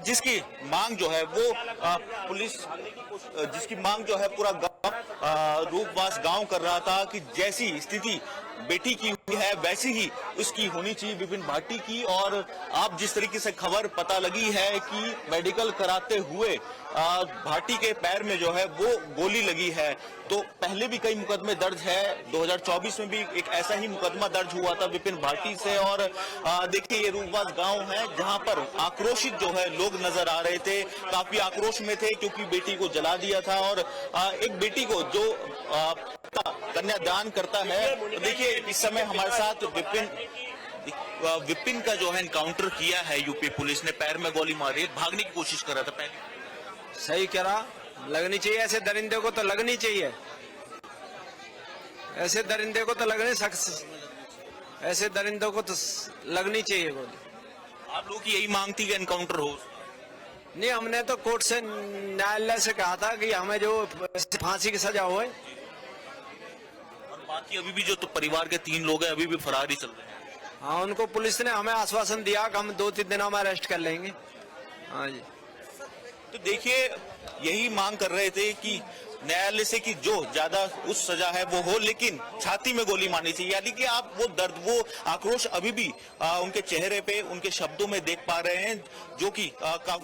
जिसकी मांग जो है वो पुलिस जिसकी मांग जो है पूरा गांव रूपवास गांव कर रहा था कि जैसी स्थिति बेटी की हुई है वैसी ही उसकी होनी चाहिए विपिन भाटी की। और आप जिस तरीके से खबर पता लगी है कि मेडिकल कराते हुए भाटी के पैर में जो है वो गोली लगी है। तो पहले भी कई मुकदमे दर्ज है, 2024 में भी एक ऐसा ही मुकदमा दर्ज हुआ था विपिन भाटी से। और देखिए ये रूपवास गांव है जहां पर आक्रोशित जो है लोग नजर आ रहे थे, काफी आक्रोश में थे क्योंकि बेटी को जला दिया था। और एक बेटी को जो कन्यादान करता है, देखिए इस समय हमारे साथ विपिन का जो है एनकाउंटर किया है यूपी पुलिस ने, पैर में गोली मारी, भागने की कोशिश कर रहा था पहले। सही कह रहा, लगनी चाहिए ऐसे दरिंदे को, तो लगनी चाहिए ऐसे दरिंदे को, तो लगने ऐसे दरिंदों को तो लगनी चाहिए गोली। आप लोगों की यही मांग थी कि एनकाउंटर हो? नहीं, हमने तो कोर्ट से न्यायालय से कहा था कि हमें जो फांसी की सजा हो। और बाकी अभी भी जो तो परिवार के 3 लोग हैं अभी भी फरार ही चल रहे हैं। हाँ, उनको पुलिस ने हमें आश्वासन दिया कि हम 2-3 दिनों में अरेस्ट कर लेंगे। हाँ जी। तो देखिए यही मांग कर रहे थे कि न्यायालय से कि जो ज्यादा उस सजा है वो हो, लेकिन छाती में गोली मारनी चाहिए। यानी कि आप वो दर्द, वो आक्रोश अभी भी उनके चेहरे पे, उनके शब्दों में देख पा रहे हैं, जो कि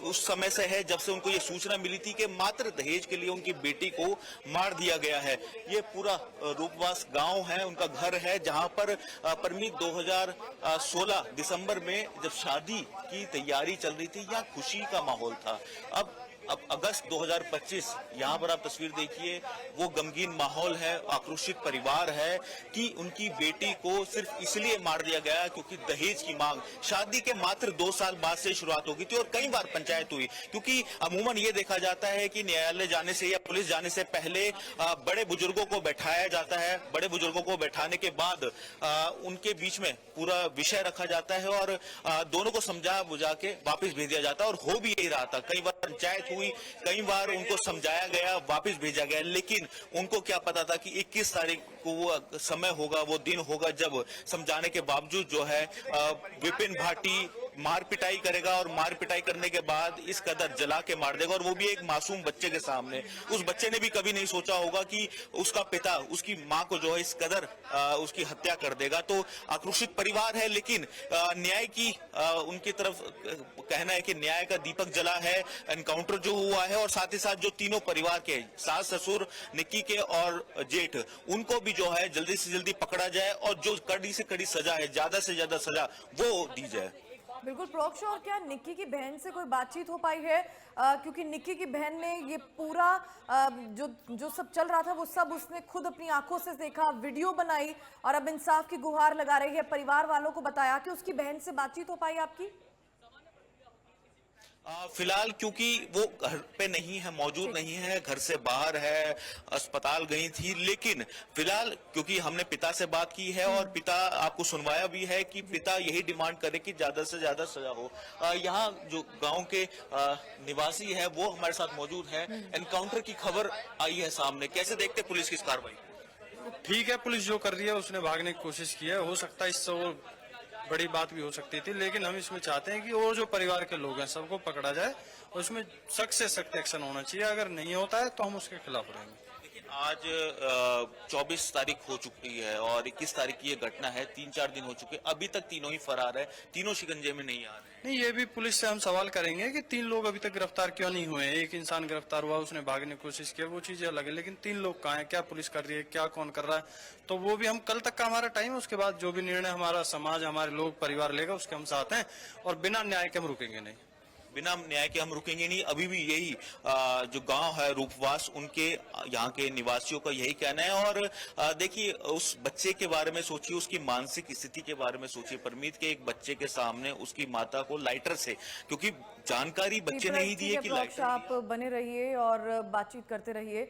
उस समय से है जब से उनको ये सूचना मिली थी कि मात्र दहेज के लिए उनकी बेटी को मार दिया गया है। ये पूरा रूपवास गांव है, उनका घर है, जहां पर परमीत 2016 दिसंबर में जब शादी की तैयारी चल रही थी, यहाँ खुशी का माहौल था। अब अगस्त 2025, यहाँ पर आप तस्वीर देखिए, वो गमगीन माहौल है, आक्रोशित परिवार है कि उनकी बेटी को सिर्फ इसलिए मार दिया गया क्योंकि दहेज की मांग शादी के मात्र 2 साल बाद से शुरुआत हो गई थी और कई बार पंचायत हुई। क्योंकि अमूमन ये देखा जाता है कि न्यायालय जाने से या पुलिस जाने से पहले बड़े बुजुर्गों को बैठाया जाता है, बड़े बुजुर्गों को बैठाने के बाद उनके बीच में पूरा विषय रखा जाता है और दोनों को समझा बुझा के वापिस भेज दिया जाता है। और हो भी यही रहा था, कई बार पंचायत हुई, कई बार उनको समझाया गया, वापस भेजा गया, लेकिन उनको क्या पता था कि 21 तारीख को वो समय होगा, वो दिन होगा जब समझाने के बावजूद जो है विपिन भाटी मार पिटाई करेगा और मार पिटाई करने के बाद इस कदर जला के मार देगा, और वो भी एक मासूम बच्चे के सामने। उस बच्चे ने भी कभी नहीं सोचा होगा कि उसका पिता उसकी मां को जो है इस कदर उसकी हत्या कर देगा। तो आक्रोशित परिवार है, लेकिन न्याय की उनकी तरफ कहना है कि न्याय का दीपक जला है, एनकाउंटर जो हुआ है, और साथ ही साथ जो तीनों परिवार के सास ससुर, निक्की के और जेठ, उनको भी जो है जल्दी से जल्दी पकड़ा जाए और जो कड़ी से कड़ी सजा है, ज्यादा से ज्यादा सजा वो दी जाए। बिल्कुल प्रोक्ष, और क्या निक्की की बहन से कोई बातचीत हो पाई है? क्योंकि निक्की की बहन ने ये पूरा जो सब चल रहा था वो सब उसने खुद अपनी आंखों से देखा, वीडियो बनाई और अब इंसाफ की गुहार लगा रही है। परिवार वालों को बताया कि उसकी बहन से बातचीत हो पाई आपकी? फिलहाल क्योंकि वो घर पे नहीं है, मौजूद नहीं है, घर से बाहर है, अस्पताल गई थी, लेकिन फिलहाल क्योंकि हमने पिता से बात की है और पिता आपको सुनवाया भी है कि पिता यही डिमांड करे कि ज्यादा से ज्यादा सजा हो। यहाँ जो गांव के निवासी है वो हमारे साथ मौजूद है। एनकाउंटर की खबर आई है सामने, कैसे देखते पुलिस की इस कार्रवाई? ठीक है, पुलिस जो कर रही है उसने भागने की कोशिश की है, हो सकता है इससे और बड़ी बात भी हो सकती थी, लेकिन हम इसमें चाहते हैं कि वो जो परिवार के लोग हैं सबको पकड़ा जाए और उसमें सख्त से सख्त एक्शन होना चाहिए। अगर नहीं होता है तो हम उसके खिलाफ रहेंगे। आज 24 तारीख हो चुकी है और 21 तारीख की ये घटना है, 3-4 दिन हो चुके, अभी तक तीनों ही फरार है, तीनों शिकंजे में नहीं आ रहे। नहीं, ये भी पुलिस से हम सवाल करेंगे कि 3 लोग अभी तक गिरफ्तार क्यों नहीं हुए। एक इंसान गिरफ्तार हुआ, उसने भागने की कोशिश की, वो चीजें अलग है, लेकिन 3 लोग कहाँ है, क्या पुलिस कर रही है, क्या कौन कर रहा है, तो वो भी हम कल तक का हमारा टाइम है। उसके बाद जो भी निर्णय हमारा समाज, हमारे लोग, परिवार लेगा उसके हम साथ हैं और बिना न्याय के हम रुकेंगे नहीं। बिना न्याय के हम रुकेंगे नहीं। अभी भी यही जो गांव है रूपवास, उनके यहाँ के निवासियों का यही कहना है। और देखिए उस बच्चे के बारे में सोचिए, उसकी मानसिक स्थिति के बारे में सोचिए। परमीत के एक बच्चे के सामने उसकी माता को लाइटर से, क्योंकि जानकारी बच्चे ने ही दी है कि लाइटर। आप बने रहिए और बातचीत करते रहिए।